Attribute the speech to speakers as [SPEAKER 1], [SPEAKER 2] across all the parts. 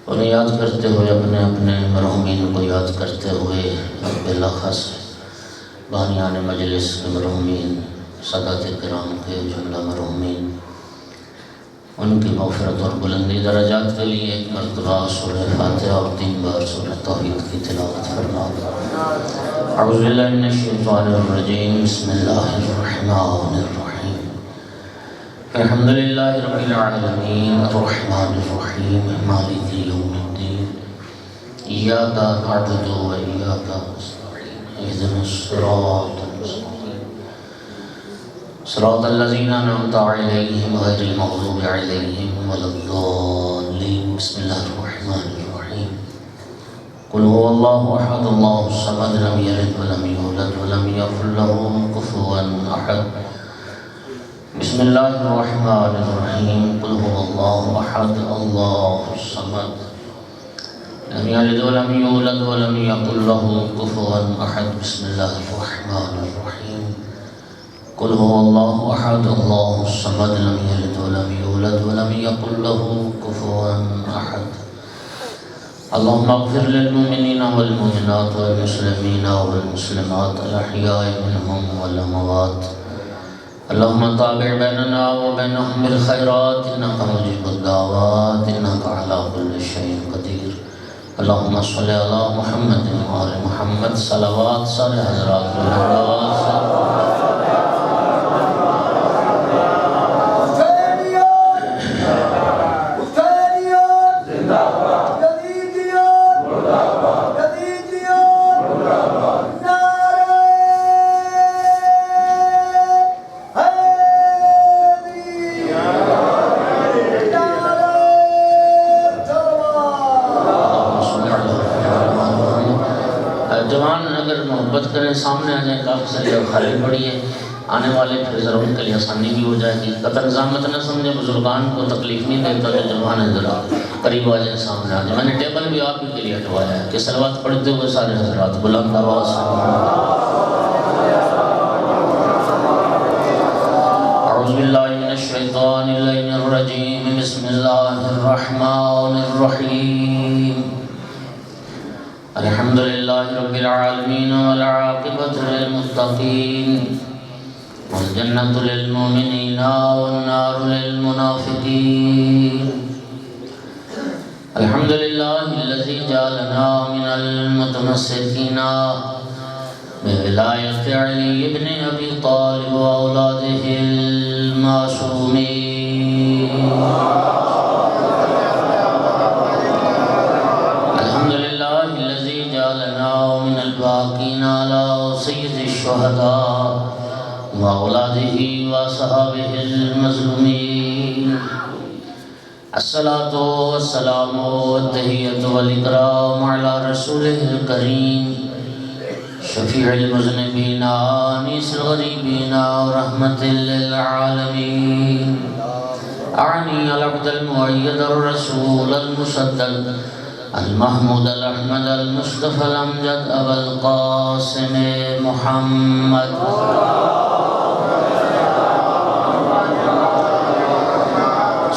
[SPEAKER 1] انہیں یاد کرتے ہوئے اپنے اپنے مرحومین کو یاد کرتے ہوئے بالاخص بانیان مجلس کے مرحومین، سادات کرام کے جملہ مرحومین، ان کی مغفرت اور بلندی درجات کے لیے ایک مرتبہ سورہ فاتحہ اور 3 بار سورہ توحید کی تلاوت فرما۔ اعوذ باللہ من الشیطان الرجیم، بسم اللہ الرحمن الرحیم، الحمدللہ رب العالمین، الرحمن الرحیم، مالک یوم الدین، ایاک نعبد و ایاک نستعین، اہدنا الصراط المستقیم، صراط الذین انعمت علیہم غیر المغضوب علیہم ولا الضالین۔ بسم اللہ الرحمن الرحیم، قل هو اللہ احد اللہ الصمد لم یلد ولم یولد ولم یکن له کفوا احد۔ بسم اللہ الرحمن الرحیم، قل هو اللہ احد اللہ الصمد لم یلد ولم یولد ولم یکن له کفوا احد۔ بسم اللہ الرحمن الرحیم، قل هو اللہ احد اللہ الصمد لم یلد ولم یولد ولم یکن له کفوا احد۔ اللہم اغفر للمؤمنین والمؤمنات والمسلمین والمسلمات الاحیاء منهم والاموات، اللہم تابع بیننا وبینہم بالخیرات انکا مجیب الدعوات انکا علی کل شیء قدیر۔ اللہم صلی علی محمد وآل محمد، صلوات سارے حضرات سامنے آ جائیں، کافی ساری جگہ خالی پڑی ہے، آنے والے پھر ذرا ان کے لیے آسانی بھی ہو جائے گی۔ قطر نظامت نہ سمجھے، بزرگان کو تکلیف نہیں دیتا جو جوان ہے ذرا قریب آ جائیں، سامنے آ جائیں۔ میں نے ٹیبل بھی آپ ہی کے لیے ہٹوایا ہے کہ صلوات پڑھتے ہوئے سارے حضرات بلند آواز سے اعوذ باللہ من الشیطان اللعین الرجیم، بسم اللہ الرحمن الرحیم، الحمدللہ رب العالمین والعاقبۃ للمتقین والجنۃ للمؤمنین والنار للمنافقین۔ الحمدللہ الذی جعلنا من المتمسکین بولایۃ علی بن ابی طالب واولادہ المعصومین۔ من الباقین علی سید الشہداء واولادہ واصحابہ المظلومین۔ الصلاۃ والسلام والتحیۃ والاکرام علی رسولہ الکریم شفیع المذنبین انیس الغریبین ورحمۃ للعالمین۔ اعنی العبد المؤید الرسول المصدق المحمود الاحمد المصطفى الامجد ابا القاسم محمد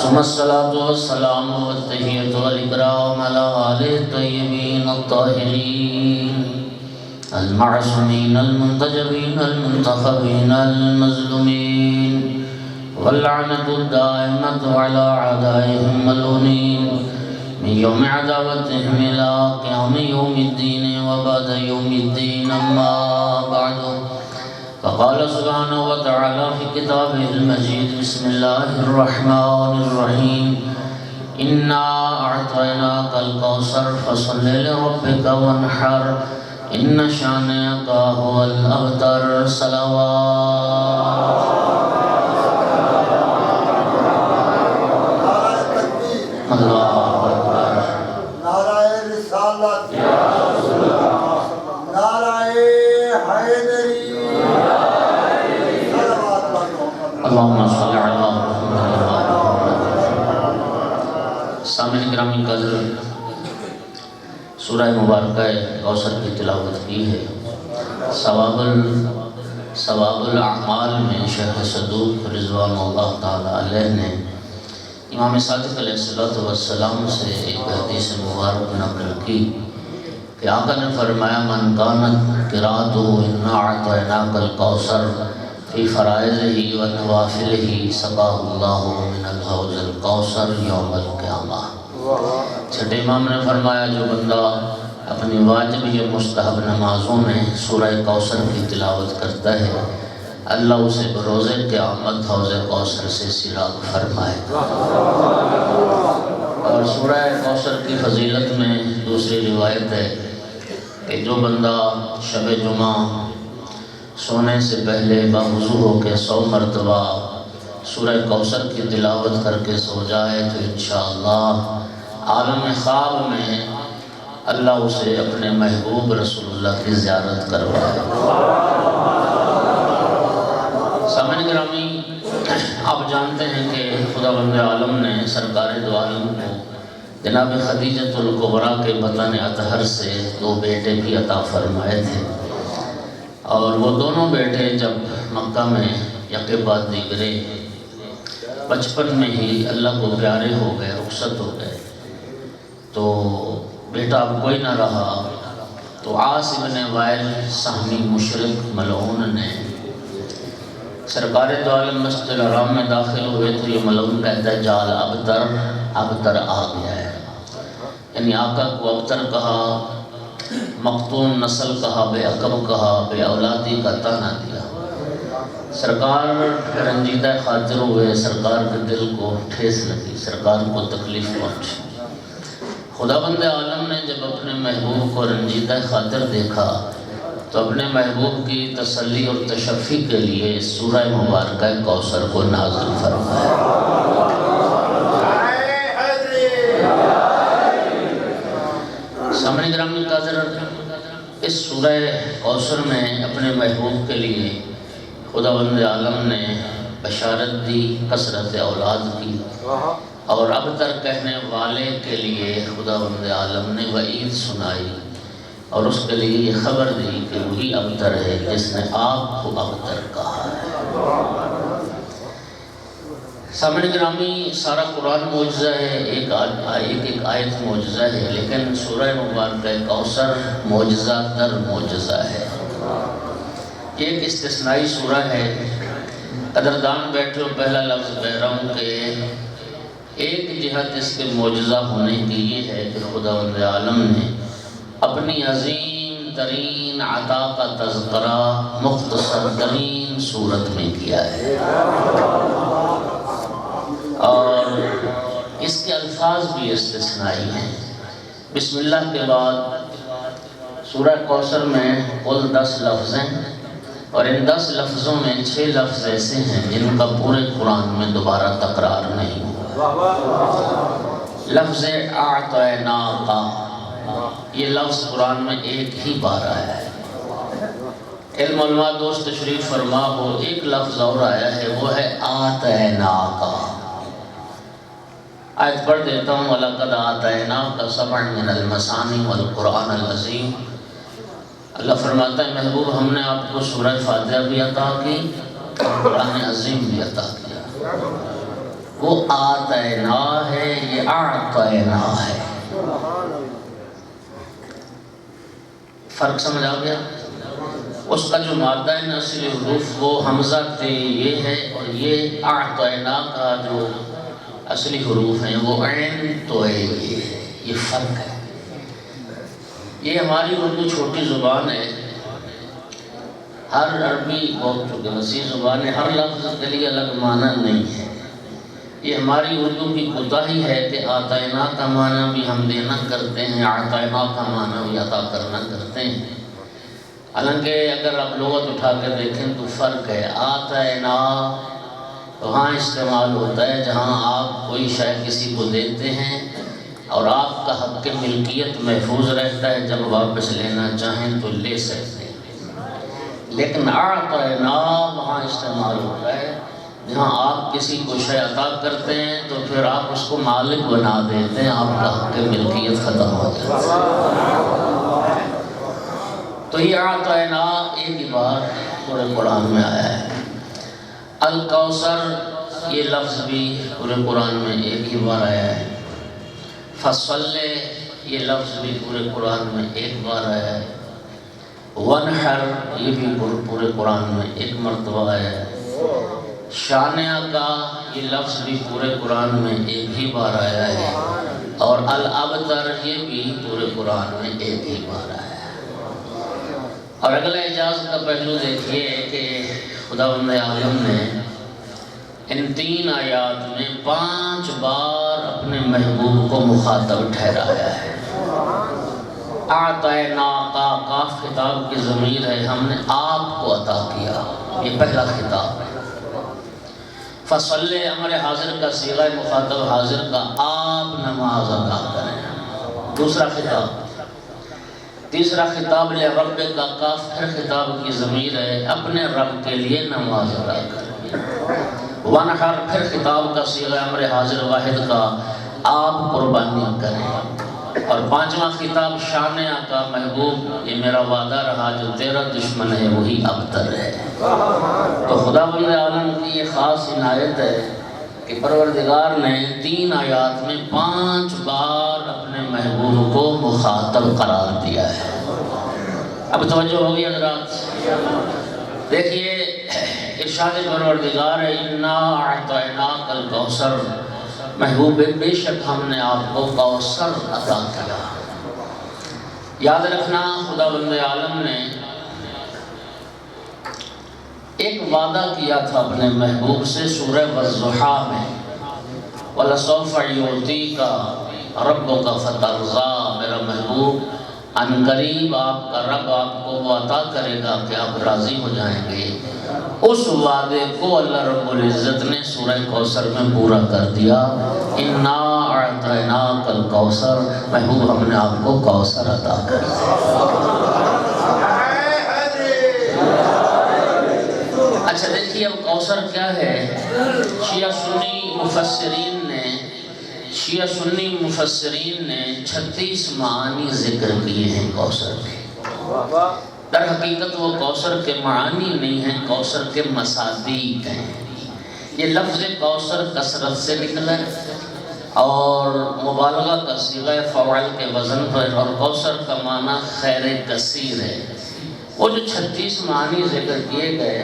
[SPEAKER 1] ثم الصلاة والسلام والتحیۃ والاکرام علی آلہ الطیبین الطاہرین المعصومین المنتجبین المنتخبین المظلومین، واللعنۃ الدائمۃ علی اعدائهم ملعونین من یوم عداوتهم الى قیام یوم الدین وبعد یوم الدین، اما بعد فقال سبحانہ وتعالی فی کتابہ المجید، بسم اللہ الرحمن الرحیم، انا اعطیناک الکوثر فصل لربک وانحر ان شانئک هو الابتر۔ صلوات اللہ اللہم صلی علی محمد۔ سامعین گرامی قدر، سورہ مبارکہ کوثر کی تلاوت کی ہے۔ ثواب الاعمال میں شیخ صدوق رضوان اللہ تعالی علیہ نے امام صادق علیہ السلام سے ایک حدیث مبارک نقل کی کہ آقا نے فرمایا من کانت قراتہ انا اعطیناک الکوثر فی فرائضہ و نوافلہ سقاہ اللہ من الحوض الکوثر یوم القیامہ۔ چھٹے امام نے فرمایا جو بندہ اپنی واجب یا مستحب نمازوں میں سورہ کوثر کی تلاوت کرتا ہے اللہ اسے بروز قیامت حوض کوثر سے سیراب فرمائے۔ اور سورہ کوثر کی فضیلت میں دوسری روایت ہے کہ جو بندہ شب جمعہ سونے سے پہلے باوضو ہو کے 100 مرتبہ سورہ کوثر کی تلاوت کر کے سو جائے تو انشاءاللہ عالم خواب میں اللہ اسے اپنے محبوب رسول اللہ کی زیارت کروائے۔ سامعین گرامی، آپ جانتے ہیں کہ خداوند عالم نے سرکار دو عالم کو جناب خدیجۃ الکبریٰ کے بطن اطہر سے 2 بیٹے بھی عطا فرمائے تھے، اور وہ دونوں بیٹے جب مکہ میں یکے بعد دیگرے بچپن میں ہی اللہ کو پیارے ہو گئے، رخصت ہو گئے، تو بیٹا اب کوئی نہ رہا، تو عاص ابن وائل سہمی مشرک ملعون نے سرکار دو عالم مسجد الحرام میں داخل ہوئے تو یہ ملعون کہتا ہے جال ابتر آ گیا ہے، یعنی آقا کو ابتر کہا، مقتون نسل کہا، بے عقب کہا، بے اولادی کا طعنہ دیا۔ سرکار رنجیدہ خاطر ہوئے، سرکار کے دل کو ٹھیس لگی، سرکار کو تکلیف پہنچی۔ خداوند عالم نے جب اپنے محبوب کو رنجیدہ خاطر دیکھا تو اپنے محبوب کی تسلی اور تشفی کے لیے سورہ مبارکہ کوثر کو نازل فرمایا۔ سامعین گرامی قادر، اس سورہ کوثر میں اپنے محبوب کے لیے خداوند عالم نے بشارت دی، کثرت اولاد کی، اور ابتر کہنے والے کے لیے خداوند عالم نے وعید سنائی اور اس کے لیے یہ خبر دی کہ وہی ابتر ہے جس نے آپ کو ابتر کہا ہے۔ سامعین گرامی، سارا قرآن معجزہ ہے، ایک آیت معجزہ ہے، لیکن سورہ مبارکہ کوثر معجزہ در معجزہ ہے۔ ایک استثنائی سورہ ہے، قدردان بیٹھے ہو پہلا لفظ کہہ رہا ہوں کہ ایک جہت اس کے معجزہ ہونے کی یہ ہے کہ خداوند عالم نے اپنی عظیم ترین عطا کا تذکرہ مختصر ترین صورت میں کیا ہے، اور اس کے الفاظ بھی استثنائی ہیں۔ بسم اللہ کے بعد سورہ کوثر میں کل 10 لفظ ہیں، اور ان 10 لفظوں میں 6 لفظ ایسے ہیں جن کا پورے قرآن میں دوبارہ تکرار نہیں ہوا۔ لفظ اعطیناک، یہ لفظ قرآن میں ایک ہی بار آیا ہے۔ علم علماء دوست تشریف فرما ہو، ایک لفظ اور آیا ہے، وہ ہے آتیناک۔ آیت پڑھ دیتا ہوں، وَلَقَدْ آتَيْنَاكَ سَبْعًا مِنَ الْمَثَانِي وَالْقُرْآنَ الْعَظِيمَ۔ اللہ فرماتا ہے محبوب ہم نے آپ کو سورہ فاتحہ بھی عطا کی، قرآن عظیم بھی عطا کیا۔ وہ آتینا ہے، یہ اعطینا ہے، فرق سمجھ آ گیا؟ اس کا جو مادہ ہے اصلی حروف وہ حمزہ تھے یہ ہے، اور یہ اعطینا کا جو اصلی حروف ہیں وہ عین تو ہے، یہ فرق ہے۔ یہ ہماری اردو چھوٹی زبان ہے، ہر عربی بہت چونکہ وسیع زبان ہے، ہر لفظ کے لیے الگ معنی نہیں ہے۔ یہ ہماری اردو کی کوتاہی ہے کہ آتینا کا معنی بھی ہم دینا کرتے ہیں، اعطینا کا معنی بھی عطا کرنا کرتے ہیں، حالانکہ اگر آپ لغت اٹھا کر دیکھیں تو فرق ہے۔ آتینا وہاں استعمال ہوتا ہے جہاں آپ کوئی شے کسی کو دیتے ہیں اور آپ کا حق ملکیت محفوظ رہتا ہے، جب واپس لینا چاہیں تو لے سکتے ہیں، لیکن اعطینا وہاں استعمال ہوتا ہے جہاں آپ کسی کو شے عطا کرتے ہیں تو پھر آپ اس کو مالک بنا دیتے ہیں، آپ کا حق ملکیت ختم ہو جاتا ہے۔ تو یہ اعطینا ایک ہی بار پورے قرآن میں آیا ہے۔ الکوثر یہ لفظ بھی پورے قرآن میں ایک ہی بار آیا ہے۔ فصلی یہ لفظ بھی پورے قرآن میں ایک بار آیا ہے۔ ونحر یہ بھی پورے قرآن میں ایک مرتبہ آیا ہے۔ شانیہ کا یہ لفظ بھی پورے قرآن میں ایک ہی بار آیا ہے، اور الابتر یہ بھی پورے قرآن میں ایک ہی بار آیا ہے۔ اور اگلا اعجاز کا پہلو دیکھیے کہ خداوند عالم نے ان 3 آیات میں 5 بار اپنے محبوب کو مخاطب ٹھہرایا ہے۔ اعطینا کا کاف خطاب کی ضمیر ہے، ہم نے آپ کو عطا کیا، یہ پہلا خطاب ہے۔ فصلی امر حاضر کا صیغہ مخاطب حاضر کا، آپ نماز ادا کریں، دوسرا خطاب۔ تیسرا خطاب لرب کا کاف پھر خطاب کی ضمیر ہے، اپنے رب کے لیے نماز ادا کریں۔ ونحر پھر خطاب کا صیغہ امر حاضر واحد کا، آپ قربانی کریں۔ اور 5واں خطاب شانیہ کا، محبوب یہ میرا وعدہ رہا جو تیرا دشمن ہے وہی ابتر ہے۔ تو خداوند عالم کی یہ خاص عنایت ہے کہ پروردگار نے 3 آیات میں 5 بار اپنے محبوب کو مخاطب قرار دیا ہے۔ اب توجہ ہوگی حضرات، دیکھیے ارشاد پروردگار ہے انا اعطیناک الکوثر، محبوب بے شک ہم نے آپ کو کوثر عطا کیا۔ یاد رکھنا خداوند عالم نے ایک وعدہ کیا تھا اپنے محبوب سے سورہ والضحیٰ میں، وَلَسَوْفَ يُعْطِيكَ رَبُّكَ فَتَرْضَىٰ، میرا محبوب ان قریب آپ کا رب آپ کو وہ عطا کرے گا کہ آپ راضی ہو جائیں گے۔ اس وعدے کو اللہ رب العزت نے سورہ کوثر میں پورا کر دیا۔ انا اعطیناک الکوثر، محبوب ہم نے آپ کو کوثر عطا کر دیا۔ اچھا دیکھیے اب کوثر کیا ہے۔ شیعہ سنی مفسرین نے 36 معانی ذکر کیے ہیں کوثر کے۔ در حقیقت وہ کوثر کے معانی نہیں ہیں، کوثر کے مصادیق ہیں۔ یہ لفظ کوثر کثرت سے نکلا ہے اور مبالغہ کا صیغہ فاعل کے وزن پر، اور کوثر کا معنی خیر کثیر ہے۔ وہ جو 36 معانی ذکر کیے گئے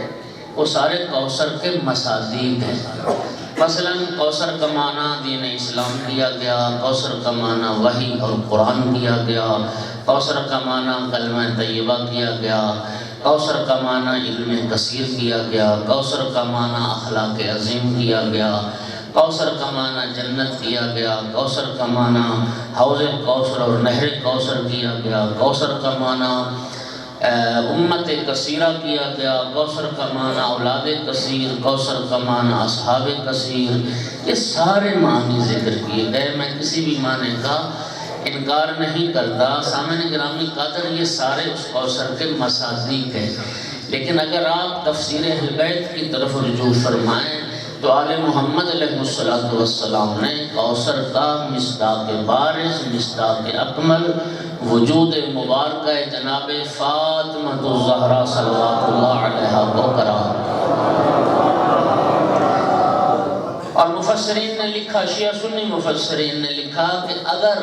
[SPEAKER 1] وہ سارے کوثر کے مصادیق ہیں۔ مثلا کوثر کا معنی دین اسلام کیا گیا، کوثر کا معنی وحی اور قرآن کیا گیا، کوثر کا معنی کلمہ طیبہ کیا گیا، کوثر کا معنی علم کثیر کیا گیا، کوثر کا معنی اخلاق عظیم کیا گیا، کوثر کا معنی جنت کیا گیا، کوثر کا معنی حوض کوثر اور نہر کوثر کیا گیا، کوثر کا معنی امت کثیرہ کیا گیا، کوثر کا معنی اولاد کثیر، کوثر کا معنی اصحاب کثیر، یہ سارے معنی ذکر کیے گئے۔ میں کسی بھی معنی کا انکار نہیں کرتا، سامعین گرامی قدر یہ سارے اس کوثر کے مصادیق ہیں۔ لیکن اگر آپ تفسیر اہل بیت کی طرف رجوع فرمائیں تو آل محمد علیہ السلام نے کوثر کا مصداق بارز، مصداق اکمل، وجود مبارکہ جناب فاطمہ الزہرا صلوات اللہ علیہا کو قرار۔ اور مفسرین نے لکھا، شیعہ سنی مفسرین نے لکھا کہ اگر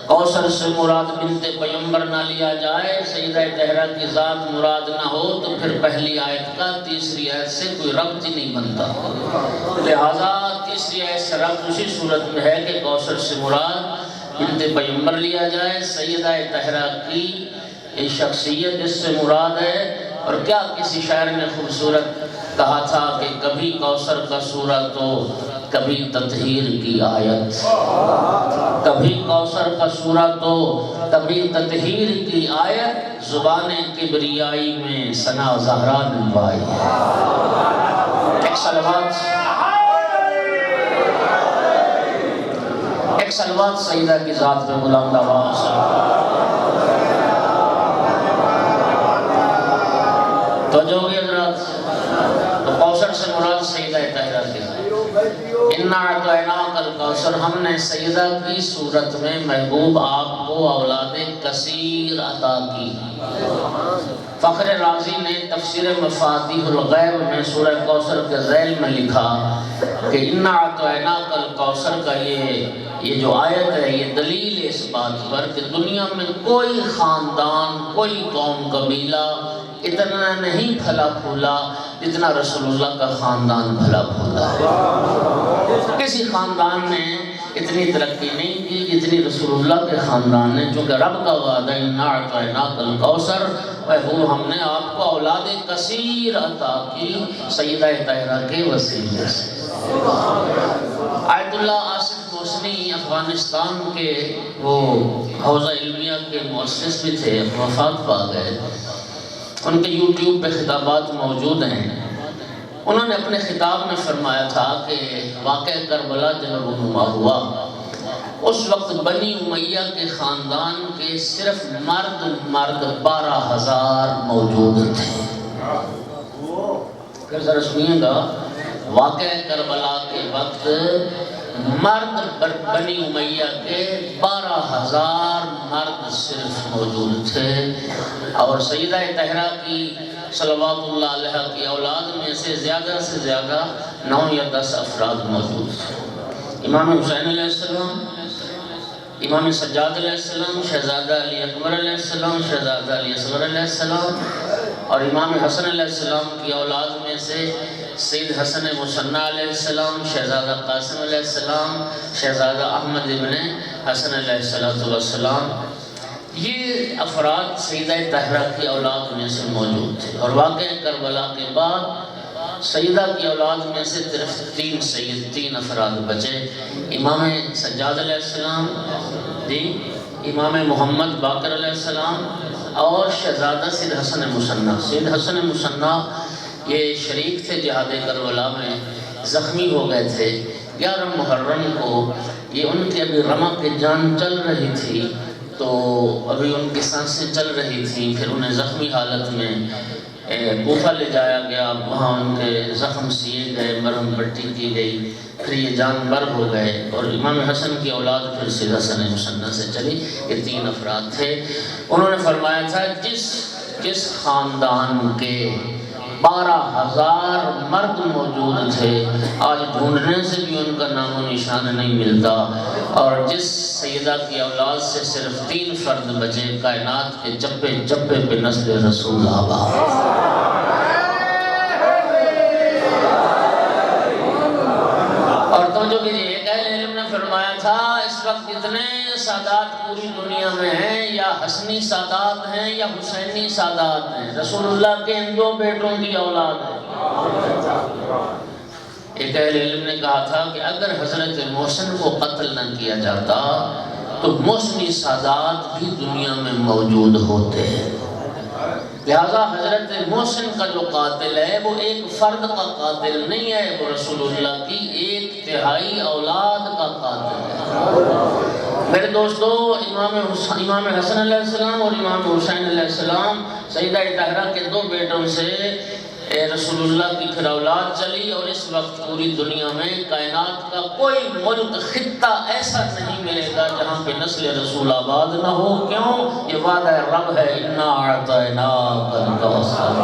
[SPEAKER 1] کوثر سے مراد بنت پیمبر نہ لیا جائے، سیدہ طہرہ کی ذات مراد نہ ہو، تو پھر پہلی آیت کا تیسری آیت سے کوئی ربط ہی نہیں بنتا۔ لہٰذا تیسری آیت سے ربط اسی صورت میں ہے کہ کوثر سے مراد بنت پیمبر لیا جائے، سیدہ طہرہ کی شخصیت اس سے مراد ہے۔ اور کیا کسی شاعر نے خوبصورت کہا تھا کہ کبھی کوثر کا سورہ تو کبھی تطہیر کی آیت، کبھی کوثر کا سورہ تو کبھی تطہیر کی آیت، زبان کبریائی میں ثنا زہرا نوائی۔ ایک صلوات سیدہ کی ذات پہ بلند آواز۔ تو جو بھی حضرات، تو کوثر سے مراد سیدہ طہرہ کی ذات۔ اِنَّا أَعْطَيْنَاكَ الْكَوْثَرَ کوثر ہم نے سیدہ کی صورت میں محبوب آپ کو اولاد کثیر عطا کی۔ فخر رازی نے تفسیر مفاتیح الغیب میں سورہ کوثر کے ذیل میں لکھا کہ اِنَّا أَعْطَيْنَاكَ الْكَوْثَرَ کا یہ جو آیت ہے یہ دلیل ہے اس بات پر کہ دنیا میں کوئی خاندان، کوئی قوم قبیلہ اتنا نہیں پھلا پھولا جتنا رسول اللہ کا خاندان پھلا پھولا ہے۔ کسی خاندان نے اتنی ترقی نہیں کی جتنی رسول اللہ کے خاندان نے، چونکہ رب کا وعدہ اِنَّا أَعْطَيْنَاكَ الْكَوْثَرَ، محبوب ہم نے آپ کو اولاد کثیر عطا کی سیدہ طاہرہ کے وسیلے سے۔ آیت اللہ آصف محسنی افغانستان کے وہ حوزہ علمیہ کے مؤسس بھی تھے، وفات پا گئے۔ ان کے یوٹیوب پہ خطابات موجود ہیں۔ انہوں نے اپنے خطاب میں فرمایا تھا کہ واقعہ کربلا جب رونما ہوا اس وقت بنی امیہ کے خاندان کے صرف مرد 12,000 موجود تھے۔ پھر ذرا سنیے گا، واقعہ کربلا کے وقت مرد بنی امیہ کے 12,000 مرد صرف موجود تھے، اور سیدہ طاہرہ کی صلوات اللہ علیہ کی اولاد میں سے زیادہ 9 یا 10 افراد موجود تھے۔ امام حسین علیہ السلام، امام سجاد علیہ السلام، شہزادہ علی اکبر علیہ السلام، شہزادہ علی اصغر علیہ السلام، اور امام حسن علیہ السلام کی اولاد میں سے سید حسن مصنع علیہ السلام، شہزادہ قاسم علیہ السلام، شہزادہ احمد ابن حسن علیہ السلام، یہ افراد سیدہ طاہرہ کی اولاد میں سے موجود تھے۔ اور واقعہ کربلا کے بعد سیدہ کی اولاد میں سے صرف 3 افراد بچے، امام سجاد علیہ السلام، امام محمد باقر علیہ السلام، اور شہزادہ سید حسن مصنع۔ سید حسن مصنع یہ شریک تھے جہاد کربلا میں، زخمی ہو گئے تھے 11 محرم کو۔ یہ ان کی ابھی رمق کی جان چل رہی تھی، تو ابھی ان کی سانسیں چل رہی تھیں، پھر انہیں زخمی حالت میں کوفہ لے جایا گیا، وہاں ان کے زخم سیے گئے، مرہم پٹی کی گئی، پھر یہ جان بر ہو گئے۔ اور امام حسن کی اولاد پھر سید حسن مصنع سے چلی۔ یہ 3 افراد تھے۔ انہوں نے فرمایا تھا جس خاندان کے 12,000 مرد موجود تھے، آج ڈھونڈنے سے بھی ان کا نام و نشان نہیں ملتا، اور جس سیدہ کی اولاد سے صرف 3 فرد بچے، کائنات کے چپے چپے پہ نسل رسول آباد۔ اور توجہ کیجیے، ایک اہل علم نے فرمایا تھا اس وقت اتنے سادات پوری دنیا میں ہیں، یا حسنی سادات ہیں یا حسینی سادات ہیں، رسول اللہ کے ان 2 بیٹوں کی اولاد ہے۔ ایک اہل علم نے کہا تھا کہ اگر حضرت محسن کو قتل نہ کیا جاتا تو محسنی سادات بھی دنیا میں موجود ہوتے ہیں۔ لہذا حضرت محسن کا جو قاتل ہے وہ ایک فرد کا قاتل نہیں ہے، وہ رسول اللہ کی 1/3 اولاد کا قاتل ہے۔ میرے دوستو، امام حسن علیہ السلام اور امام حسین علیہ السلام، سیدہ طاہرہ کے 2 بیٹوں سے رسول اللہ کی پھر اولاد چلی، اور اس وقت پوری دنیا میں کائنات کا کوئی ملک، خطہ ایسا نہیں ملے گا جہاں پہ نسل رسول آباد نہ ہو۔ کیوں؟ یہ وعدہ رب ہے، اِنَّا أَعْطَيْنَاكَ الْكَوْثَرَ۔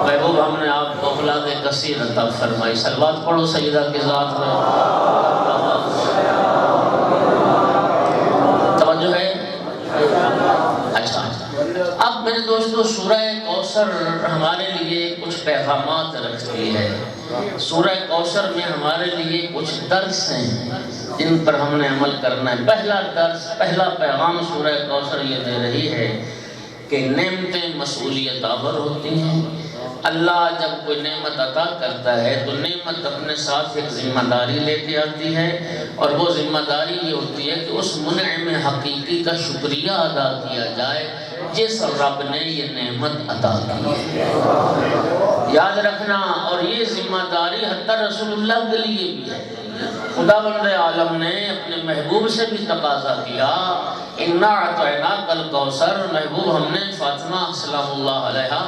[SPEAKER 1] محبوب ہم نے آپ کو اولاد کثیر عطا فرمائی۔ صلوات پڑھو سیدہ کی ذات میں۔ توجہ ہے؟ اچھا، اب میرے دوستو، سورہ کوثر ہمارے لیے کچھ پیغامات رکھتی ہے۔ سورہ کوثر میں ہمارے لیے کچھ درس ہیں جن پر ہم نے عمل کرنا ہے۔ پہلا پیغام سورہ کوثر یہ دے رہی ہے کہ نعمتیں مسئولیت آور ہوتی ہیں۔ اللہ جب کوئی نعمت عطا کرتا ہے تو نعمت اپنے ساتھ ایک ذمہ داری لے کے آتی ہے، اور وہ ذمہ داری یہ ہوتی ہے کہ اس منعم حقیقی کا شکریہ ادا کیا جائے جس رب نے یہ نعمت عطا کی ہے۔ یاد رکھنا، اور یہ ذمہ داری حتی رسول اللہ کے لیے بھی ہے۔ خداوند عالم نے اپنے محبوب سے بھی تقاضا کیا، اِنَّا أَعْطَيْنَاكَ الْكَوْثَرَ، محبوب ہم نے فاطمہ سلام اللہ علیہا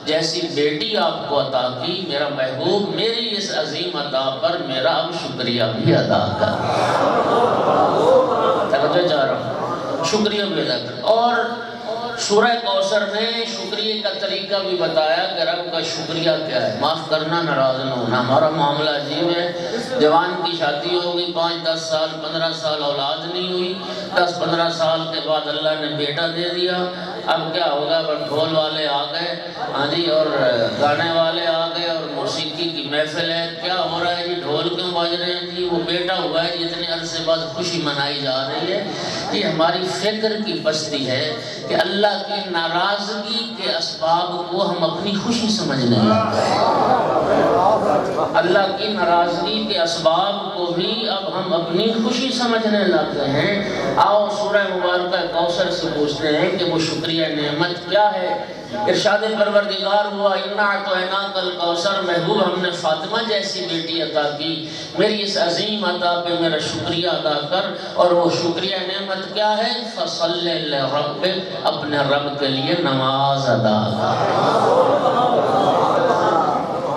[SPEAKER 1] جیسی بیٹی آپ کو عطا کی، میرا محبوب میری اس عظیم عطا پر میرا اب شکریہ بھی ادا کر۔ توجہ چاہ رہا ہوں، شکریہ بھی ادا کر۔ اور سورہ کوثر نے شکریہ کا طریقہ بھی بتایا کہ رب کا شکریہ کیا ہے، معاف کرنا، ناراض نہ ہونا۔ ہمارا معاملہ عجیب ہے، جوان کی شادی ہو گئی، 5-10 سال 15 سال اولاد نہیں ہوئی، 10-15 سال کے بعد اللہ نے بیٹا دے دیا، اب کیا ہوگا؟ بس ڈھول والے آ گئے، ہاں جی، اور گانے والے آ گئے، اور موسیقی کی محفل ہے، کیا ہو رہا ہے جی؟ ڈھول کیوں بج رہے ہیں جی؟ وہ بیٹا ہوا ہے، اتنے عرصے بعد خوشی منائی جا رہی ہے۔ یہ ہماری فکر کی بستی ہے کہ اللہ کی ناراضگی کے اسباب کو ہم اپنی خوشی سمجھنے لگتے ہیں۔ اللہ کی ناراضگی کے اسباب کو بھی اب ہم اپنی خوشی سمجھنے لگتے ہیں۔ آؤ سورہ مبارکہ کوثر سے پوچھتے ہیں کہ وہ شکریہ نعمت کیا ہے۔ ارشاد پروردگار ہوا، اِنَّا أَعْطَيْنَاكَ الْكَوْثَرَ، محبوب ہم نے فاطمہ جیسی بیٹی عطا کی، میری اس عظیم عطا پہ میرا شکریہ ادا کر۔ اور وہ شکریہ نعمت کیا ہے؟ فَصَلِّ لِرَبِّكَ، اپنے رب کے لیے نماز ادا کر۔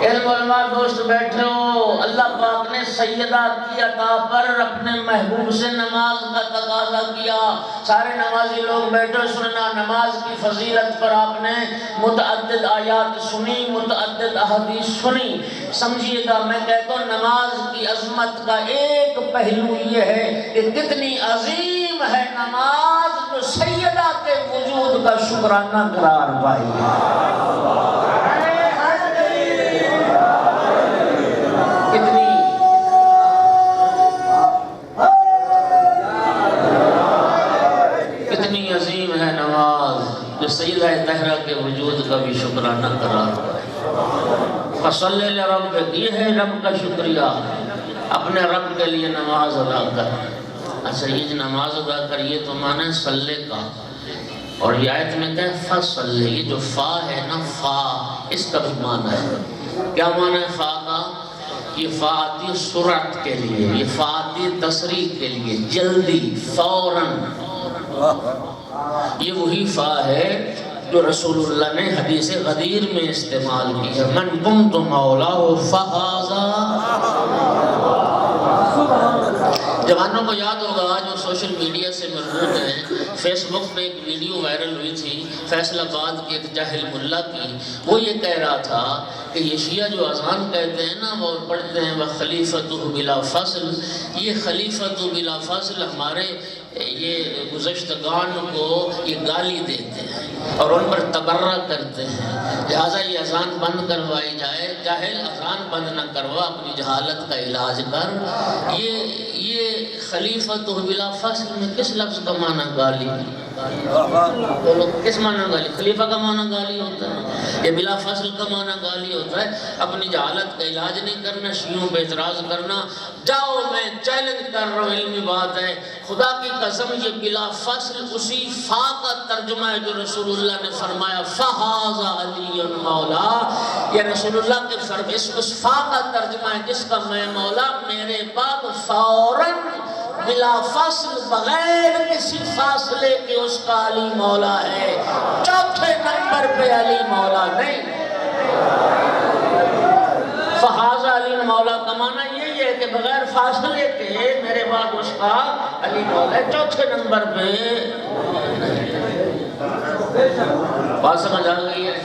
[SPEAKER 1] علم علماء دوست بیٹھے ہو، اللہ پاک نے سیدہ کی عطا پر اپنے محبوب سے نماز کا تقاضا کیا۔ سارے نمازی لوگ بیٹھے سننا، نماز کی فضیلت پر آپ نے متعدد آیات سنی، متعدد احادیث سنی۔ سمجھیے گا، میں کہتا ہوں نماز کی عظمت کا ایک پہلو یہ ہے کہ کتنی عظیم ہے نماز جو سیدہ کے وجود کا شکرانہ قرار پائی ہے۔ کتنی عظیم ہے نماز جو سیدہ طہرہ کے وجود کا بھی شکرانہ قرار پائے۔ فصلی لربک، یہ ہے رب کا شکریہ، اپنے رب کے لیے نماز ادا کر۔ اچھا، یہ نماز ادا کر، یہ تو معنی ہے صلی کا، اور یہ آیت میں کہا ہے فصلی، یہ جو فا ہے نا، فا اس کا بھی معنی ہے۔ کیا معنی ہے فا کا؟ یہ فا آتی ہے سرعت کے لیے، یہ فا آتی ہے تسریع کے لیے، جلدی، فوراً۔ یہ وہی فا ہے جو رسول اللہ نے حدیث غدیر میں استعمال کی ہے، من کنت مولاہ فہذا۔ جوانوں کو یاد ہوگا جو سوشل میڈیا سے مربوط ہیں، فیس بک پہ ایک ویڈیو وائرل ہوئی تھی فیصل آباد کے ایک جاہل ملا کی۔ وہ یہ کہہ رہا تھا کہ یہ شیعہ جو اذان کہتے ہیں نا، وہ پڑھتے ہیں وَخَلِيفَتُهُ بِلَا فَصْلٍ، یہ خلیفۃ بلا فصل ہمارے یہ گزشتگان کو یہ گالی دیتے ہیں اور ان پر تبرہ کرتے ہیں، لہٰذا یہ اذان بند کروائی جائے۔ جاہل، اذان بند نہ کروا، اپنی جہالت کا علاج کر۔ یہ خلیفۃ بلا فصل میں کس لفظ کا معنی گالی؟ کس معنی گالی؟ خلیفہ کا معنی گالی ہوتا ہے، یہ بلا فصل کا معنی گالی ہوتا ہے۔ اپنی جہالت کا علاج نہیں کرنا، شیعوں پہ اعتراض کرنا۔ جاؤ، میں چیلنج کر رہا ہوں، علمی بات ہے، خدا کی قسم یہ بلا فصل اسی فا کا ترجمہ ہے جو رسول اللہ نے فرمایا فہذا علی مولا۔ یہ رسول اللہ کے اس فا کا ترجمہ ہے جس کا میں مولا میرے بعد فوراً بلا فصل بغیر کسی فاصلے کے اس کا علی مولا ہے، چوتھے نمبر پہ علی مولا نہیں۔ فہذا علی مولا کا معنی یہی ہے کہ بغیر فاصلے کے میرے بعد اس کا علی مولا ہے، چوتھے نمبر پہ بات سمجھ آ گئی ہے؟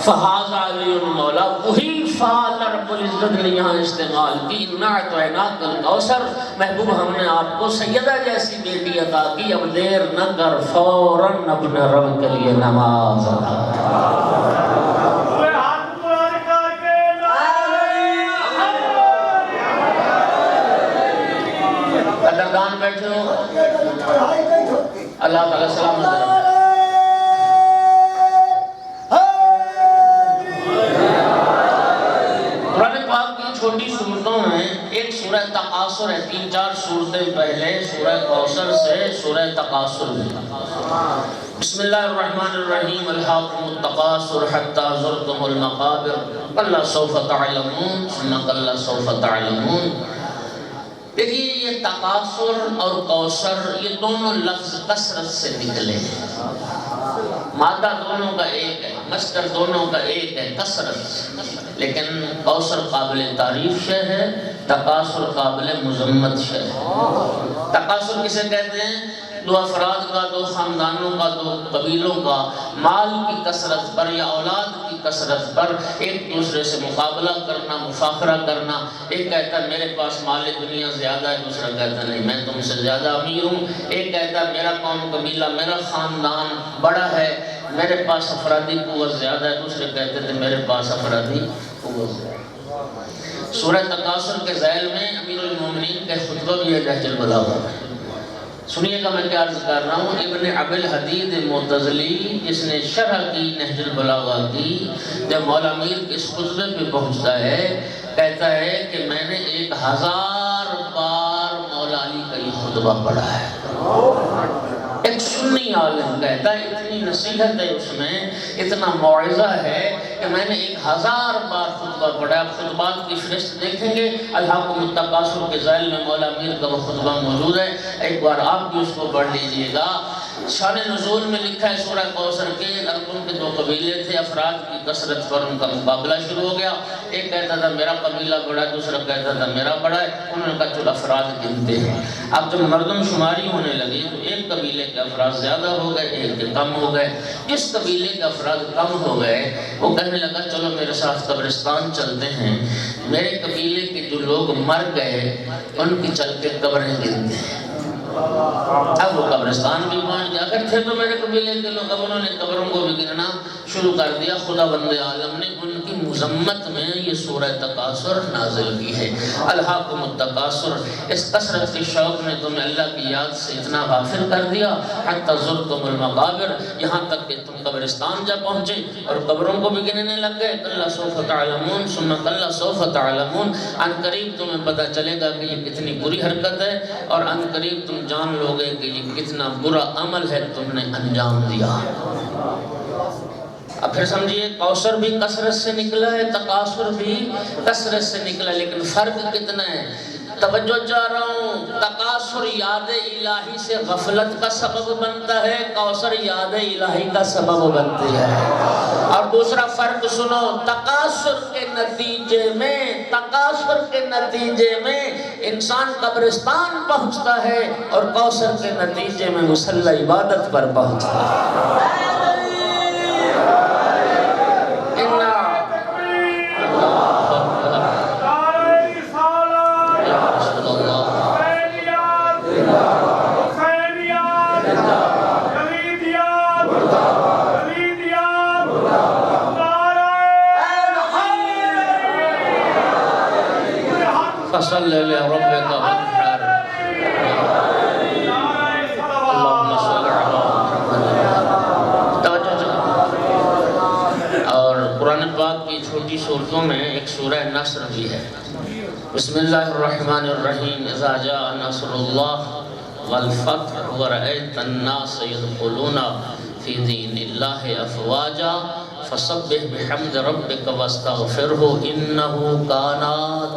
[SPEAKER 1] فہذا علی مولا، وہی فعال رب العزت نے یہاں استعمال کی، اِنَّا أَعْطَيْنَاكَ الْكَوْثَرَ، محبوب ہم نے آپ کو سیدہ جیسی بیٹی عطا کی، اب دیر نہ کر، فوراً اپنے رب کے لیے نماز ادا کر۔ قدردان بیٹھے ہو، اللہ تعالیٰ سلامت رکھے۔ قرآن پاک کی چھوٹی صورتوں میں ایک سورہ تقاصر ہے، 3-4 صورتیں پہلے سورہ کوثر سے سورہ تقاصر ہے۔ بسم اللہ الرحمن الرحیم، الہاکم التقاصر حتی زرتم المقابر کلا سوف تعلمون ثم کلا سوف تعلمون۔ دیکھیے یہ تکاثر اور کوثر یہ دونوں لفظ کثرت سے نکلے ہیں، مادہ دونوں کا ایک ہے، مصدر دونوں کا ایک ہے، کثرت، لیکن کوثر قابل تعریف شے ہے، تکاثر قابل مذمت شے ہے۔ تکاثر کسے کہتے ہیں؟ دو افراد کا، دو خاندانوں کا، دو قبیلوں کا مال کی کثرت پر یا اولاد کی کثرت پر ایک دوسرے سے مقابلہ کرنا، مفاخرہ کرنا۔ ایک کہتا ہے میرے پاس مال دنیا زیادہ ہے، دوسرا کہتا ہے نہیں میں تم سے زیادہ امیر ہوں۔ ایک کہتا ہے میرا قوم قبیلہ، میرا خاندان بڑا ہے، میرے پاس افرادی قوت زیادہ ہے، دوسرے کہتے تھے میرے پاس افرادی قوت زیادہ ہے۔ سورہ تکاثر کے ذیل میں امیر المومنین کا خطبہ بھی ہے نہج البلاغہ میں، سنیے گا میں کیا عرض کر رہا ہوں۔ ابن ابی الحدید معتزلی جس نے شرح کی نہج البلاغہ کی، جب مولا میر اس خطبے پہ پہنچتا ہے کہتا ہے کہ میں نے 1000 بار مولا علی کا یہ خطبہ پڑھا ہے۔ ایک سنی عالم کہتا ہے اتنی نصیحت ہے اس میں، اتنا موعظہ ہے کہ میں نے 1000 بار خطبہ پڑھا۔ آپ خطبات کی فہرست دیکھیں گے، الحاکم التکاثر کے ذیل میں مولا میر کا وہ خطبہ موجود ہے، ایک بار آپ بھی اس کو پڑھ لیجئے گا۔ شان نزول میں لکھا ہے سورہ کوثر کے عربوں کے 2 قبیلے تھے، افراد کی کثرت پر ان کا مقابلہ شروع ہو گیا۔ ایک کہتا تھا میرا قبیلہ بڑا ہے، دوسرا کہتا تھا میرا بڑا ہے۔ انہوں نے کہا چلو افراد گنتے ہیں۔ اب جب مردم شماری ہونے لگی تو ایک قبیلے کے افراد زیادہ ہو گئے، ایک کے کم ہو گئے۔ جس قبیلے کے افراد کم ہو گئے وہ کہنے لگا چلو میرے ساتھ قبرستان چلتے ہیں، میرے قبیلے کے جو لوگ مر گئے ان کی چل کے قبریں گنتے ہیں۔ اب وہ قبرستان بھی پہنچ گیا، اگر تھے تو میرے قبیلے کے لوگ، اب انہوں نے قبروں کو بھی گننا شروع کر دیا۔ خدا بند عالم نے ان کی مذمت میں یہ سورہ تکاثر نازل کی ہے۔ الحاکم التکاثر، اس کثرت کے شوق نے تمہیں اللہ کی یاد سے اتنا غافل کر دیا، حتی زرتم المقابر، یہاں تک کہ تم قبرستان جا پہنچے اور قبروں کو بھی گننے لگ گئے۔ کلا سوف تعلمون ثم کلا سوف تعلمون، ان قریب تمہیں پتہ چلے گا کہ یہ کتنی بری حرکت ہے، اور ان قریب تم جان لو گے کہ یہ کتنا برا عمل ہے تم نے انجام دیا۔ اب پھر سمجھیے کوثر بھی کثرت سے نکلا ہے، تکاثر بھی کثرت سے نکلا، لیکن فرق کتنا ہے؟ توجہ چاہ رہا ہوں، تکاثر یاد الہی سے غفلت کا سبب بنتا ہے، کوثر یاد الہی کا سبب بنتی ہے۔ اور دوسرا فرق سنو، تکاثر کے نتیجے میں انسان قبرستان پہنچتا ہے، اور کوثر کے نتیجے میں مصلی عبادت پر پہنچتا ہے۔ فصل لربك وانحر، اللهم صل علی محمد۔ اور قرآن پاک کی چھوٹی صورتوں میں ایک سورہ نصر بھی ہے۔ بسم اللہ الرحمن الرحیم، اذا جاء نصر اللہ والفتح ورأيت الناس يدخلون في دين الله افواجا فسبح بحمد ربك واستغفره انه كان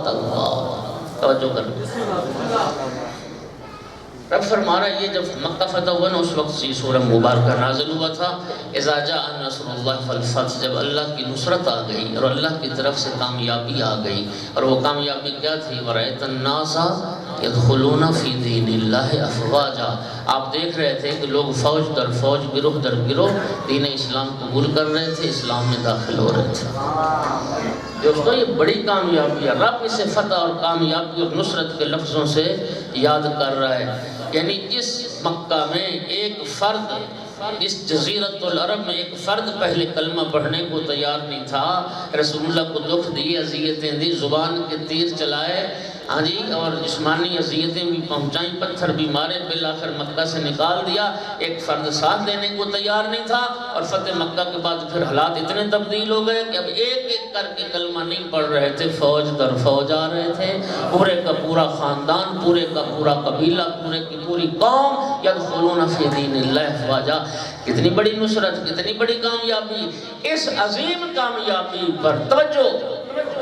[SPEAKER 1] توابا۔ توجہ کریں، رب فرما رہا ہے یہ جب مکہ فتح ہوا نا اس وقت یہ سورہ مبارکہ نازل ہوا تھا۔ اذا جاء نصر اللہ والفتح، جب اللہ کی نصرت آ گئی اور اللہ کی طرف سے کامیابی آ گئی، اور وہ کامیابی کیا تھی؟ وَرَأَيْتَ النَّاسَ يَدْخُلُونَ فِي دِينِ اللَّهِ أَفْوَاجًا، آپ دیکھ رہے تھے کہ لوگ فوج در فوج، گروہ در گروہ دین اسلام قبول کر رہے تھے، اسلام میں داخل ہو رہے تھے۔ دوستو یہ بڑی کامیابی ہے، رب اسے فتح اور کامیابی اور نصرت کے لفظوں سے یاد کر رہا ہے۔ یعنی اس مکہ میں ایک فرد، اس جزیرت العرب میں ایک فرد پہلے کلمہ پڑھنے کو تیار نہیں تھا، رسول اللہ کو دکھ دیے، اذیتیں دی، زبان کے تیر چلائے، ہاں جی، اور جسمانی اذیتیں بھی پہنچائیں، پتھر بھی مارے، بالآخر مکہ سے نکال دیا۔ ایک فرد ساتھ دینے کو تیار نہیں تھا، اور فتح مکہ کے بعد پھر حالات اتنے تبدیل ہو گئے کہ اب ایک ایک کر کے کلمہ نہیں پڑھ رہے تھے، فوج در فوج آ رہے تھے، پورے کا پورا خاندان، پورے کا پورا قبیلہ، پورے کی پوری قوم، یدخلون فی دین اللہ افواجا۔ کتنی بڑی نصرت، کتنی بڑی کامیابی۔ اس عظیم کامیابی پر توجہ،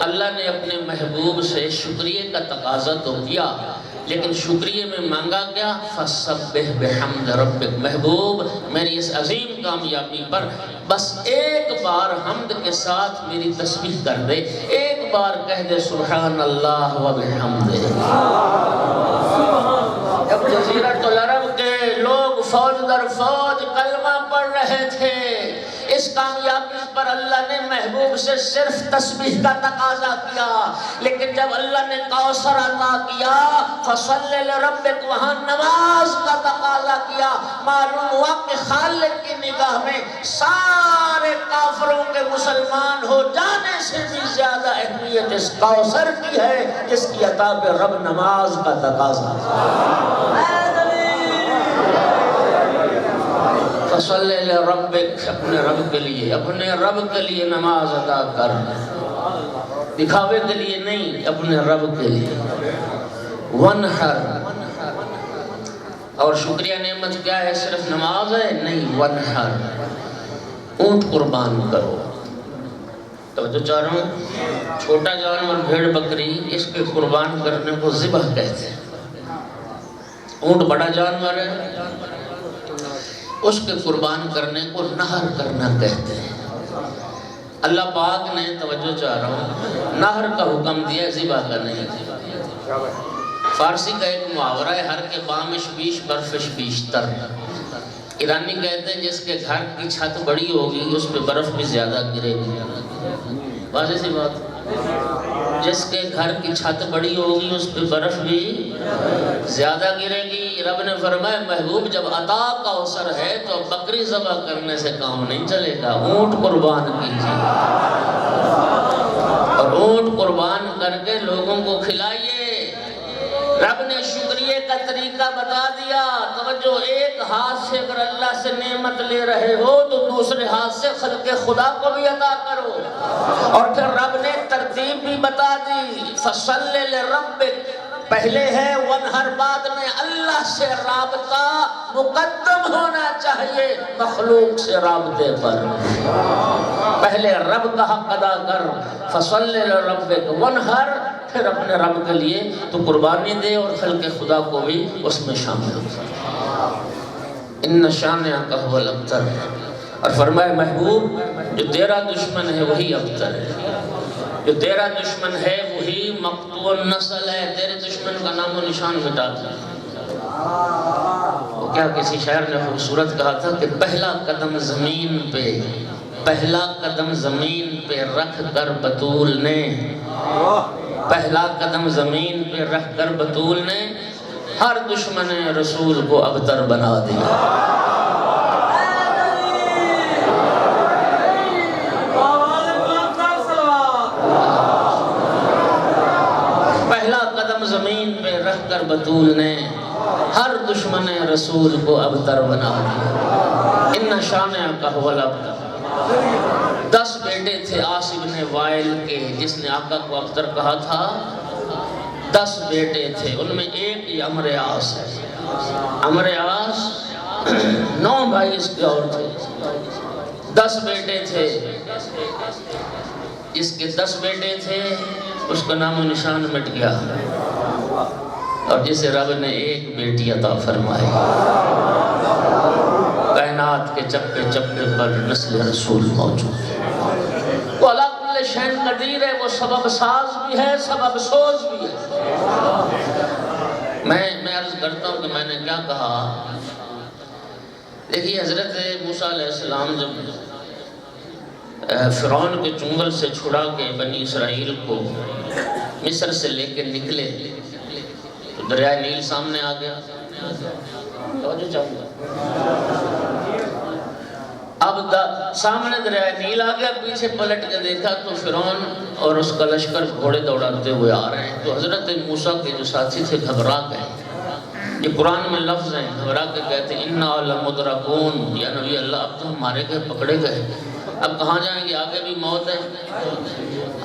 [SPEAKER 1] اللہ نے اپنے محبوب سے شکریہ کا تقاضا تو کیا، لیکن شکریہ میں مانگا کیا؟ فَسَبِّحْ بِحَمْدِ رَبِّكَ، محبوب میری اس عظیم کامیابی پر بس ایک بار حمد کے ساتھ میری تسبیح کر دے، ایک بار کہہ دے سبحان اللہ و بحمدہ۔ جب جزیرۃ العرب کے لوگ فوج در فوج کلمہ پڑھ رہے تھے، اس کامیابی پر اللہ نے محبوب سے صرف تسبیح کا تقاضا کیا، لیکن جب اللہ نے کوثر عطا کیا فصلی لربک، وہاں نماز کا تقاضا کیا، معلوم ہوا کہ خالق کی نگاہ میں سارے کافروں کے مسلمان ہو جانے سے بھی زیادہ اہمیت اس کوثر کی ہے جس کی عطا پہ رب نماز کا تقاضا۔ فصلی لربک، اپنے رب کے لیے، اپنے رب کے لیے نماز ادا کر، دکھاوے کے لیے نہیں، اپنے رب کے لیے۔ ونحر، اور شکریہ نعمت کیا ہے؟ صرف نماز ہے؟ نہیں، ونحر، اونٹ قربان کرو۔ توجہ چاہ رہا ہوں، چھوٹا جانور بھیڑ بکری اس کے قربان کرنے کو ذبح کہتے ہیں، اونٹ بڑا جانور ہے، اس کے قربان کرنے کو نہر کرنا کہتے ہیں۔ اللہ پاک نے، توجہ چاہ رہا ہوں، نہر کا حکم دیا، ذبح کا نہیں۔ فارسی کا ایک محاورہ ہے، ہر کے بامش بیش برفش بیشتر۔ ایرانی کہتے ہیں جس کے گھر کی چھت بڑی ہوگی اس پہ برف بھی زیادہ گرے گی۔ واضح سی بات، جس کے گھر کی چھت بڑی ہوگی اس پہ برف بھی زیادہ گرے گی۔ رب نے فرمایا محبوب جب عطا کوثر ہے تو بکری ذبح کرنے سے کام نہیں چلے گا، اونٹ قربان کیجیے، اور اونٹ قربان کر کے لوگوں کو کھلائیے۔ رب نے شکریہ کا طریقہ بتا دیا۔ توجہ، ایک ہاتھ سے اگر اللہ سے نعمت لے رہے ہو تو دوسرے ہاتھ سے خلق خدا کو بھی عطا کرو، اور پھر رب نے ترتیب بھی بتا دی، فصلی لربک، پہلے ہے ونہر، بعد میں اللہ سے رابطہ مقدم ہونا چاہیے مخلوق سے رابطے پر۔ پہلے رب کا حق ادا کر، فصلی لربک ونہر، پھر اپنے رب کے لیے تو قربانی دے اور خلق خدا کو بھی اس میں شامل ہو۔ ان شانئک ھو الابتر، اور فرمائے محبوب جو تیرا دشمن ہے وہی ابتر ہے، جو تیرا دشمن ہے وہی مقطوع النسل ہے، تیرے دشمن کا نام و نشان مٹا دیا۔ وہ کیا کسی شاعر نے خوبصورت کہا تھا کہ پہلا قدم زمین پہ، پہلا قدم زمین پہ رکھ کر بطول نے، پہلا قدم زمین پہ رکھ کر بطول نے ہر دشمن رسول کو ابتر بنا دیا۔ پہلا قدم زمین پہ رکھ کر بطول نے ہر دشمن رسول کو ابتر بنا دیا۔ ان شانئک ھو الابتر۔ 10 بیٹے تھے عاص بن وائل کے، جس نے آقا کو ابتر کہا تھا۔ 10 بیٹے تھے، ان میں ایک ہی عمرو عاص ہے۔ عمرو عاص 9 بھائی اس کے اور تھے، 10 بیٹے تھے۔ جس کے 10 بیٹے تھے اس کا نام و نشان مٹ گیا، اور جسے رب نے ایک بیٹی عطا فرمائی۔ کائنات کے چپے چپے پر نسل رسول موجود ہے۔ وہ علی کل شیء قدیر ہے، وہ سبب ساز بھی ہے، سبب سوز بھی ہے۔ میں عرض کرتا ہوں کہ میں نے کیا کہا۔ دیکھیے حضرت موسیٰ علیہ السلام جب فرعون کے چنگل سے چھڑا کے بنی اسرائیل کو مصر سے لے کے نکلے تو دریائے نیل سامنے آ گیا۔ توجہ چاہیے، اب سامنے دریائے نیل آ گیا، پیچھے پلٹ کے دیکھا تو فرعون اور اس کا لشکر گھوڑے دوڑاتے ہوئے آ رہے ہیں۔ تو حضرت موسیٰ کے جو ساتھی تھے گھبرا گئے۔ یہ قرآن میں لفظ ہیں، گھبرا کے کہتے ہیں اِنَّا لَمُدْرَكُونَ، یا نبی اللہ اب تو ہمارے گئے، پکڑے گئے، اب کہاں جائیں گے؟ آگے بھی موت ہے،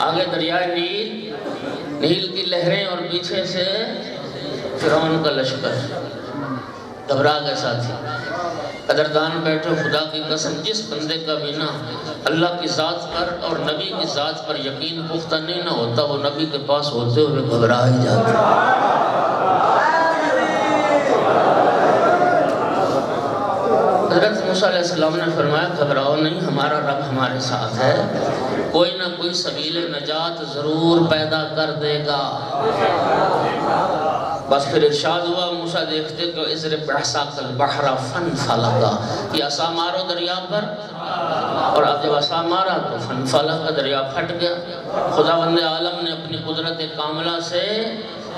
[SPEAKER 1] آگے دریائے نیل کی لہریں اور پیچھے سے فرعون کا لشکر۔ گھبرا گئے ساتھی، قدردان بیٹھے، خدا کی قسم جس بندے کا بھی نہ اللہ کی ذات پر اور نبی کی ذات پر یقین پختہ نہیں نہ ہوتا، وہ نبی کے پاس ہوتے ہوئے گھبرا ہی جاتا۔ موسیٰ علیہ السلام نے فرمایا گھبراؤ نہیں، ہمارا رب ہمارے ساتھ ہے، کوئی نہ کوئی سبیل نجات ضرور پیدا کر دے گا۔ بس پھر ارشاد ہوا، موسیٰ دیکھتے کہ اضرب بعصاک البحر فانفلق، یہ عصا مارو دریا پر، اور اب جب عصا مارا تو فانفلق، دریا پھٹ گیا۔ خداوند عالم نے اپنی قدرت کاملہ سے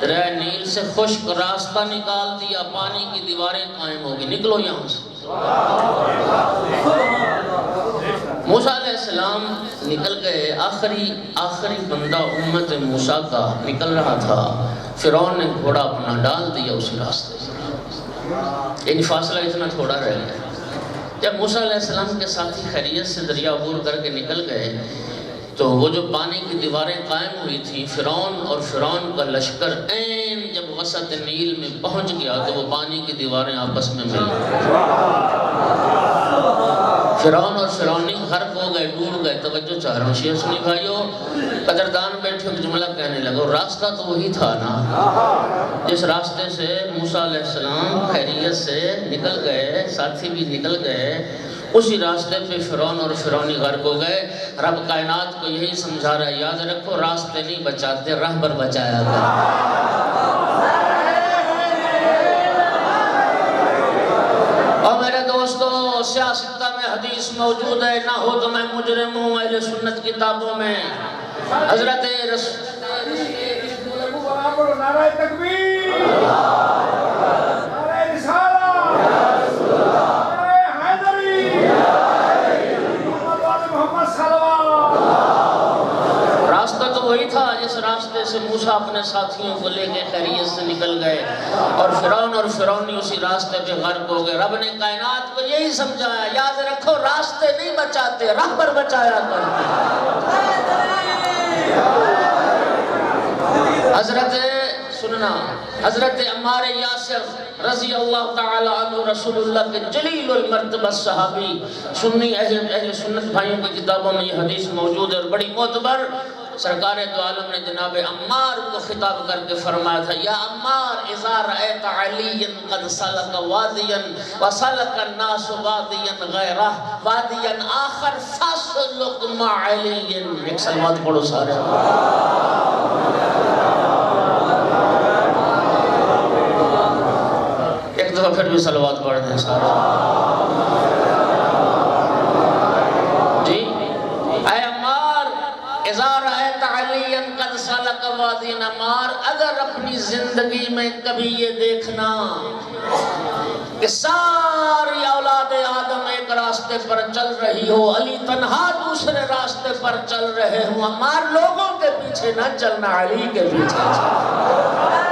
[SPEAKER 1] دریا نیل سے خشک راستہ نکال دیا، پانی کی دیواریں قائم ہو گئی، نکلو یہاں سے۔ موسیٰ علیہ السلام نکل گئے، آخری بندہ امت موسیٰ کا نکل رہا تھا، فرعون نے گھوڑا اپنا ڈال دیا اسی راستے سے، یعنی فاصلہ اتنا تھوڑا رہ گیا۔ جب موسیٰ علیہ السلام کے ساتھی خیریت سے دریا عبور کر کے نکل گئے تو وہ جو پانی کی دیواریں قائم ہوئی تھیں، فرعون اور فرعون کا لشکر عین جب وسط نیل میں پہنچ گیا تو وہ پانی کی دیواریں آپس میں مل گئی۔ فرعون اور فرعونی غرق ہو گئے، ڈوب گئے۔ توجہ چاہ رہا ہوں شیعہ سنی بھائیو، قدردان بیٹھے ایک جملہ کہنے لگا، راستہ تو وہی تھا نا جس راستے سے موسیٰ علیہ السلام خیریت سے نکل گئے، ساتھی بھی نکل گئے، اسی راستے پہ فرعون اور فرعونی غرق ہو گئے۔ رب کائنات کو یہی سمجھا رہا ہے، یاد رکھو راستے نہیں بچاتے، رہبر بچایا گیا۔ اور میرے دوستو، سیاستہ میں حدیث موجود ہے، نہ ہو تو میں مجرم ہوں، اہل سنت کتابوں میں حضرت
[SPEAKER 2] نعرہ تکبیر، نعرہ رسالہ، نعرہ حیدری، محمد صلوات۔
[SPEAKER 1] راستہ تو وہی تھا جس راستے سے موسیٰ اپنے ساتھیوں کو لے کے خیریت سے نکل گئے، اور فرعون اور فرعونی اسی راستے پہ غرق ہو گئے۔ رب نے کائنات کو یہی سمجھایا، یاد رکھو راستے نہیں بچاتے، رہبر بچایا کرتے۔ حضرت عمار یاسر رضی اللہ تعالی عنہ رسول اللہ کے جلیل المرتبہ صحابی، سنی اہل سنت بھائیوں کی کتابوں میں یہ حدیث موجود ہے اور بڑی معتبر۔ سرکار دو عالم نے جناب عمار کو خطاب کر کے فرمایا تھا، یا عمار اذا رأیت علی قد سلک وادیا وسلک الناس وادیا غیرہ وادیا آخر فاسلک مع علی۔ ایک سلوات پڑھو سارے۔ ایک دفعہ پھر بھی صلوات پڑھ دیں سارے۔ جی، اے عمار اذا رأیت علی قد سلک وادیا، عمار اگر اپنی زندگی میں کبھی یہ دیکھنا کہ ساری اولاد آدم ایک راستے پر چل رہی ہو، علی تنہا دوسرے راستے پر چل رہے ہوں، عمار لوگوں کے پیچھے نہ چلنا، علی کے پیچھے چلنا۔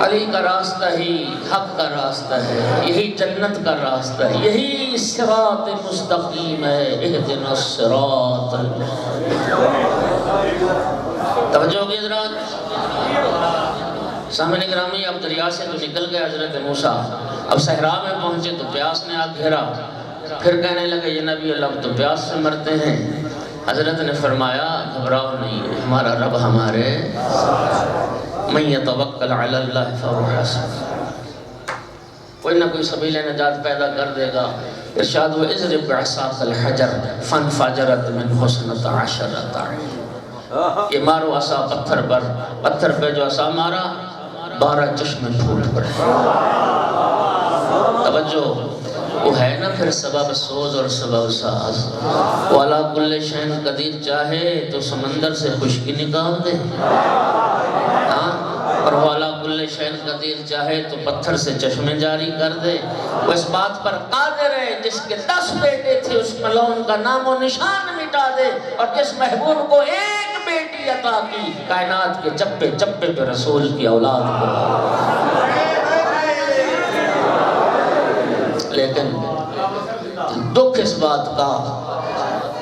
[SPEAKER 1] علی کا راستہ ہی حق کا راستہ ہے، یہی جنت کا راستہ ہے، یہی صراط مستقیم ہے، اہدنا الصراط۔ توجہ ہوگی حضرات؟ سامعین گرامی، اب دریا سے تو نکل گئے حضرت موسیٰ، اب صحرا میں پہنچے تو پیاس نے آ گھیرا، پھر کہنے لگے یہ نبی اللہ اب تو پیاس سے مرتے ہیں۔ حضرت نے فرمایا گھبراؤ نہیں، ہمارا رب ہمارے من یتوکل علی اللہ فہو حسبہ، کوئی نہ کوئی سبیل نجات پیدا کر دے گا۔ ارشاد و اضرب بعصاک الحجر فانفجرت منہ اثنتا عشرۃ عین، یہ مارو عصا پتھر پر، پتھر پہ جو عصا مارا 12 چشمے پھوٹ پڑے۔ توجہ، وہ ہے نا پھر سبب سوز اور سبب ساز، وہ علی کل شیء قدیر، چاہے تو سمندر سے خشکی نکال دے، اور وہ علی کل شیء قدیر، چاہے تو پتھر سے چشمے جاری کر دے۔ وہ اس بات پر قادر ہے جس کے 10 بیٹے تھے اس ملعون کا نام و نشان مٹا دے، اور جس محبوب کو ایک بیٹی عطا کی، کائنات کے چپے چپے پہ رسول کی اولاد کو۔ لیکن دکھ اس بات کا،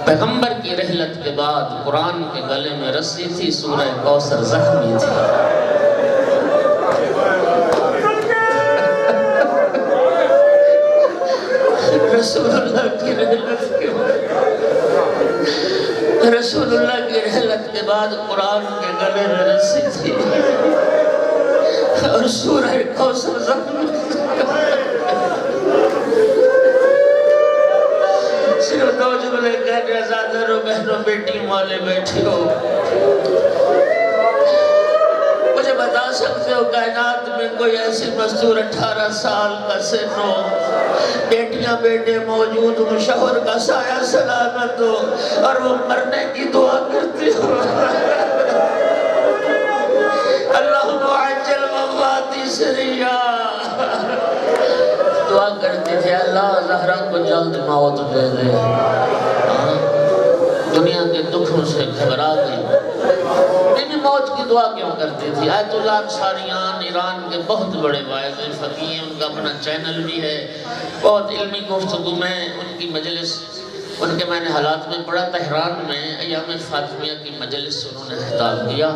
[SPEAKER 1] پیغمبر کی رحلت کے بعد قرآن کے گلے میں رسی تھی، سورہ کوثر زخمی تھی۔ رسول اللہ کی رحلت کے بعد قرآن کے گلے میں رسی تھی اور سورہ کوثر زخمی تھی۔ میں کہنے زادروں بہنوں بیٹی والے بیٹھے ہو، مجھے بتا سکتے ہو کائنات میں کوئی ایسی مزدور 18 سال کا سن ہو، بیٹیاں بیٹے موجود ہوں، شوہر کا سایہ سلامت ہو اور وہ مرنے کی دعا کرتی ہو؟ اللہم عجل وفاتی سریعا، دعا کرتی تھی اللہ زہرا کو جلد موت دے دے۔ دنیا کے دکھوں سے گھبرا گئی، بی موت کی دعا کیوں کرتی تھی؟ آیت اللہ انصاریان ایران کے بہت بڑے واعظ فقیہ ہیں، ان کا اپنا چینل بھی ہے، بہت علمی گفتگو میں ان کی مجلس، ان کے میں نے حالات میں پڑھا، تہران میں ایام فاطمیہ کی مجلس سے انہوں نے خطاب کیا،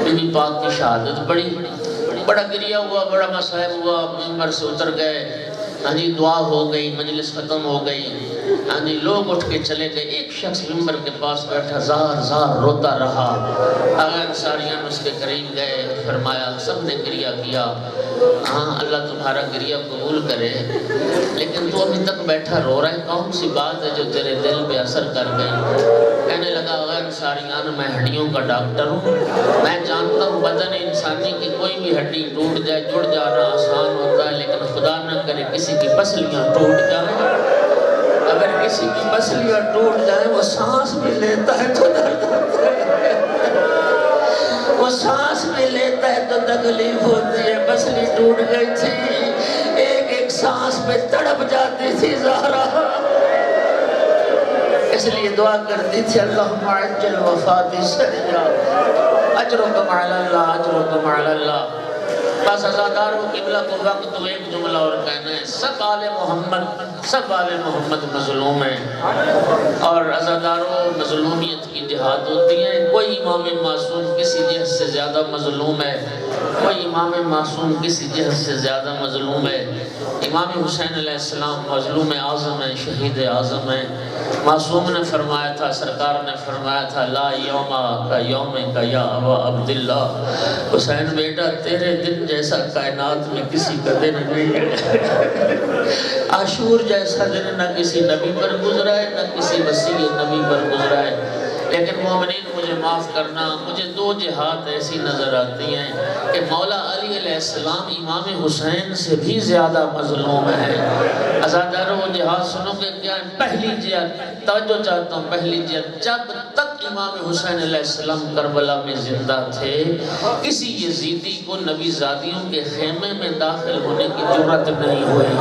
[SPEAKER 1] بی پاک کی شہادت پڑھی، بڑا گریہ ہوا، بڑا مصائب ہوا، ممبر سے اتر گئے، ہاں جی دعا ہو گئی، مجلس ختم ہو گئی، ہاں جی لوگ اٹھ کے چلے گئے، ایک شخص ممبر کے پاس بیٹھا زار زار روتا رہا، آغا انصاریان اس کے قریب گئے، فرمایا سب نے گریہ کیا، ہاں اللہ تمہارا گریہ قبول کرے، لیکن تو ابھی تک بیٹھا رو رہا ہے، کون سی بات ہے جو تیرے دل پہ اثر کر گئی؟ کہنے لگا آغا انصاریان میں ہڈیوں کا ڈاکٹر ہوں، میں جانتا ہوں بدن انسانی کی کوئی بھی ہڈی ٹوٹ جائے، جڑ جانا آسان ہوتا ہے، لیکن خدا نہ کرے کسی کی پسلیاں ٹوٹ جائیں، اگر کسی کی پسلیاں ٹوٹ جائیں وہ سانس بھی لیتا ہے تو درد ہوتا ہے، وہ سانس بھی لیتا ہے تو تکلیف ہوتی ہے، پسلی ٹوٹ گئی تھی، ایک ایک سانس پہ تڑپ جاتی تھی زہرا، اس لیے دعا کرتی تھی اللہم عجل وفاتی سریعا، اجرکم علی اللہ، اجرکم علی اللہ۔ بس ازاداروں قبلہ کو وقت تو ایک جملہ اور کہنا ہے، سب آل محمد مظلوم ہیں، اور ازاداروں مظلومیت کی جہاد ہوتی ہے، کوئی امام معصوم کسی جہت سے زیادہ مظلوم ہے، کوئی امام معصوم کسی جہت سے زیادہ مظلوم ہے، امام حسین علیہ السلام مظلوم اعظم ہے، شہید اعظم ہے، معصوم نے فرمایا تھا، سرکار نے فرمایا تھا لا یوم کا یوم کا یا ابا عبداللہ، حسین بیٹا تیرے دن جیسا کائنات میں کسی کا دن نہیں ہے، عاشور جیسا دن نہ کسی نبی پر گزرا ہے نہ کسی وسیع نبی پر گزرا ہے، لیکن مومنین مجھے معاف کرنا، مجھے دو جہاد ایسی نظر آتی ہیں کہ مولا علی علیہ السلام امام حسین سے بھی زیادہ مظلوم ہے۔ ازاداروں وہ جہاد سنو گے کیا ہے؟ پہلی جہاد، توجہ چاہتا ہوں، پہلی جہاد جب تک امام حسین علیہ السلام کربلا میں زندہ تھے، کسی یزیدی کو نبی زادیوں کے خیمے میں داخل ہونے کی جرات نہیں ہوئی۔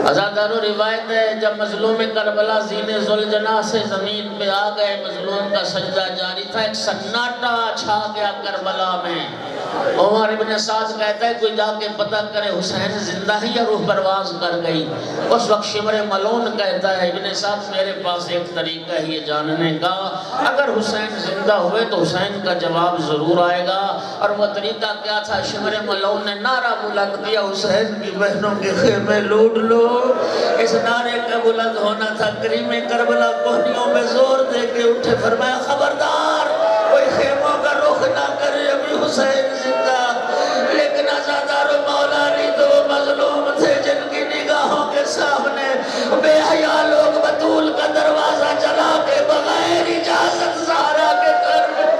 [SPEAKER 1] ازاداروں روایت ہے جب مظلوم کربلا زین ذوالجناح سے زمین پہ آ گئے، مظلوم کا سجدہ جاری تھا، ایک سناٹا چھا گیا کربلا میں، عمر ابن سعد کہتا ہے کوئی جا کے پتہ کرے حسین زندہ ہی یا روح پرواز کر گئی؟ اس وقت شمر ملون کہتا ہے ابن سعد میرے پاس ایک طریقہ ہے یہ جاننے کا، اگر حسین زندہ ہوئے تو حسین کا جواب ضرور آئے گا، اور وہ طریقہ کیا تھا؟ شمر ملون نے نعرہ بلند کیا حسین کی بہنوں کے خیمے لوٹ لو، اس نعرے کا بلند ہونا تھا، کریم کربلا کوہنیوں میں زور دے کے اٹھے، فرمایا خبردار کوئی خیموں کا رخ نہ کرے، ابھی حسین زندہ، لیکن ازاداروں مولا علی تو مظلوم تھے جن کی نگاہوں کے سامنے بے حیا لوگ بطول کا دروازہ چلا کے بغیر اجازت زہرا کے گھر میں،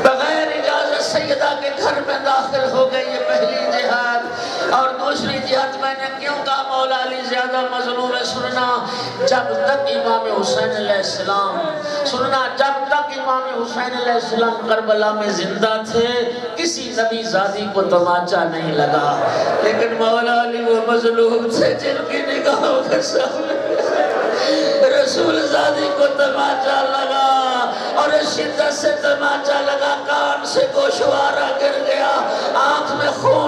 [SPEAKER 1] بغیر اجازت سیدہ کے گھر میں داخل ہو گئی، یہ پہلی جہاد۔ اور دوسری جہاد میں نے کیوں کہا مولا علی زیادہ مظلوم ہے؟ سننا جب تک امام حسین علیہ السلام، سننا جب تک امام حسین علیہ السلام کربلا میں زندہ تھے کسی نبی زادی کو تماچا نہیں لگا، لیکن مولا علی وہ مظلوم تھے جن کی نگاہوں کے سامنے رسول زادی کو تماچا لگا، اور شدت سے تماچا لگا، کان سے گوشوارہ گر گیا، آنکھ میں خون